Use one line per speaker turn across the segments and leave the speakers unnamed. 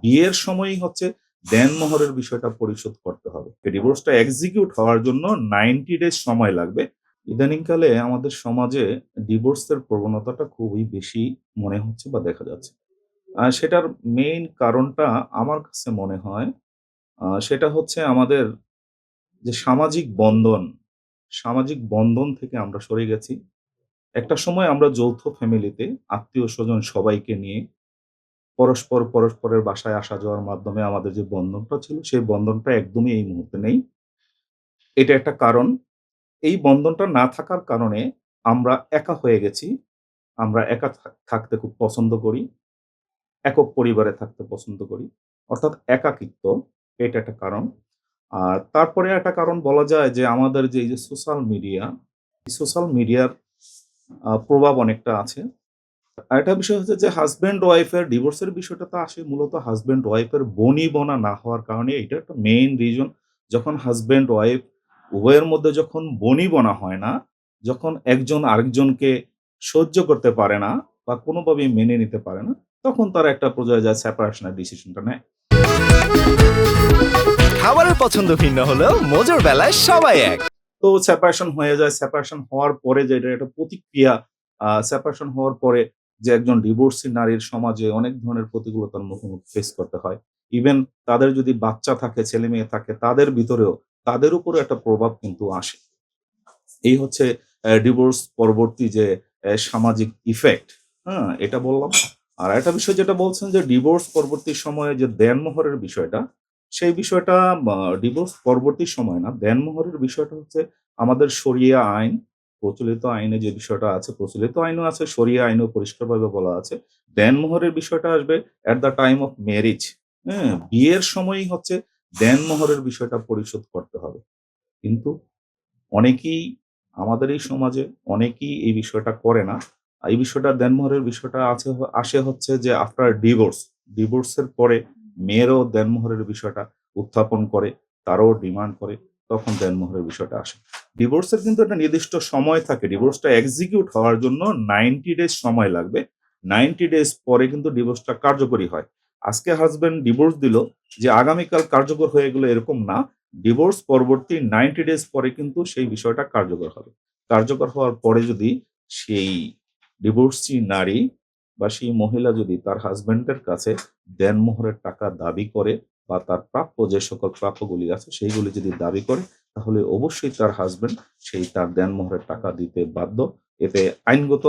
বিয়ের সময়ই হচ্ছে দেনমোহরের বিষয়টা পরিশোধ করতে হবে। ডিভোর্সটা এক্সিকিউট হওয়ার জন্য 90 ডেজ সময় লাগবে। ইদানিংকালে আমাদের সমাজে ডিভোর্সের প্রবণতাটা খুবই বেশি মনে হচ্ছে বা দেখা যাচ্ছে। সেটার মেইন কারণটা আমার কাছে মনে হয় সেটা হচ্ছে আমাদের যে সামাজিক বন্ধন থেকে আমরা সরে গেছি। একটা সময় আমরা যৌথ ফ্যামিলিতে আত্মীয়স্বজন সবাইকে নিয়ে পরস্পরের বাসায় আসা যাওয়ার মাধ্যমে আমাদের যে বন্ধনটা ছিল, সেই বন্ধনটা একদমই এই মুহূর্তে নেই। এটা একটা কারণ। এই বন্ধনটা না থাকার কারণে আমরা একা হয়ে গেছি। আমরা একা থাকতে খুব পছন্দ করি। একক পরিবারে থাকতে পছন্দ করি। অর্থাৎ একাকিত্ব, এটা একটা কারণ। আর তারপরে একটা কারণ বলা যায় যে আমাদের যে এই যে সোশ্যাল মিডিয়ার প্রভাব অনেকটা আছে। আরেকটা বিষয় হচ্ছে যে হাসব্যান্ড ওয়াইফ এর ডিভোর্সের বিষয়টা তো আসে মূলত হাসব্যান্ড ওয়াইফ এর বনিবনা না হওয়ার কারণে। এটা একটা মেইন রিজন। যখন হাসব্যান্ড ওয়াইফ উভয়ের মধ্যে যখন বনিবনা হয় না, যখন একজন আরেকজনকে সহ্য করতে পারে না বা কোনোভাবেই মেনে নিতে পারে না, তখন তারা একটা পর্যায়ে যায় সেপারেশন এর ডিসিশনটা নেয়।
খাবারের পছন্দ ভিন্ন হলেও মজার বেলায় সবাই এক।
তো সেপারেশন হয়ে যায়। সেপারেশন হওয়ার পরে যে এটার একটা প্রতিক্রিয়া, সেপারেশন হওয়ার পরে যে একজন ডিভোর্সি নারীর সমাজে অনেক ধরনের প্রতিকূলতার মুখোমুখি ফেস করতে হয়। ইভেন তাদের যদি বাচ্চা থাকে, ছেলে-মেয়ে থাকে তাদের ভিতরেও তাদের উপরেও একটা প্রভাব কিন্তু আসে। এই হচ্ছে ডিভোর্স পরবর্তী যে সামাজিক ইফেক্ট, হ্যাঁ? এটা বললাম। আর আরেকটা বিষয় যেটা বলছেন যে ডিভোর্স পরবর্তী সময়ে যে দেনমোহরের বিষয়টা, সেই বিষয়টা ডিভোর্স পরবর্তী সময় না, দেনমোহরের বিষয়টা হচ্ছে আমাদের শরিয়া আইন, প্রচলিত আইনে যে বিষয়টা আছে, প্রচলিত আইনও আছে, শরিয়া আইনেও পরিষ্কারভাবে বলা আছে। দেনমোহরের বিষয়টা আসবে at the time of marriage, হ্যাঁ? বিয়ের সময়ই হচ্ছে দেনমোহরের বিষয়টা পরিশোধ করতে হবে। কিন্তু অনেকেই আমাদের এই সমাজে অনেকেই এই বিষয়টা করে না। এই বিষয়টা দেনমোহরের বিষয়টা আসে হচ্ছে যে আফটার ডিভোর্স, ডিভোর্সের পরে মেয়েরও দেনমোহরের বিষয়টা উত্থাপন করে, তারাও ডিমান্ড করে, তখন দেনমোহরের বিষয়টা আসে। ডিভোর্সের কিন্তু একটা নির্দিষ্ট সময় থাকে। ডিভোর্সটা এক্সিকিউট হওয়ার জন্য 90 ডেজ সময় লাগবে। 90 ডেজ পরে কিন্তু ডিভোর্সটা কার্যকরী হয়। আজকে হাসব্যান্ড ডিভোর্স দিল যে আগামীকাল কার্যকর হয়ে গেল এরকম না। ডিভোর্স পরবর্তী 90 ডেজ পরে কিন্তু সেই বিষয়টা কার্যকর হবে। কার্যকর হওয়ার পরে যদি সেই ডিভোর্সি নারী বা সেই মহিলা যদি তার হাসব্যান্ডের কাছে দেনমোহরের টাকা দাবি করে বা তার প্রাপ্য যে সকল প্রাপ্যগুলি আছে সেইগুলি যদি দাবি করে, তাহলে অবশ্যই তার হাসব্যান্ড সেই তার দেনমোহরের টাকা দিতে বাধ্য। এতে আইনগত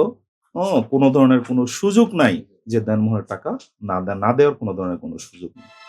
কোনো ধরনের কোনো সুযোগ নাই যে দেনমোহরের টাকা না দেওয়ার কোনো ধরনের কোনো সুযোগ নেই।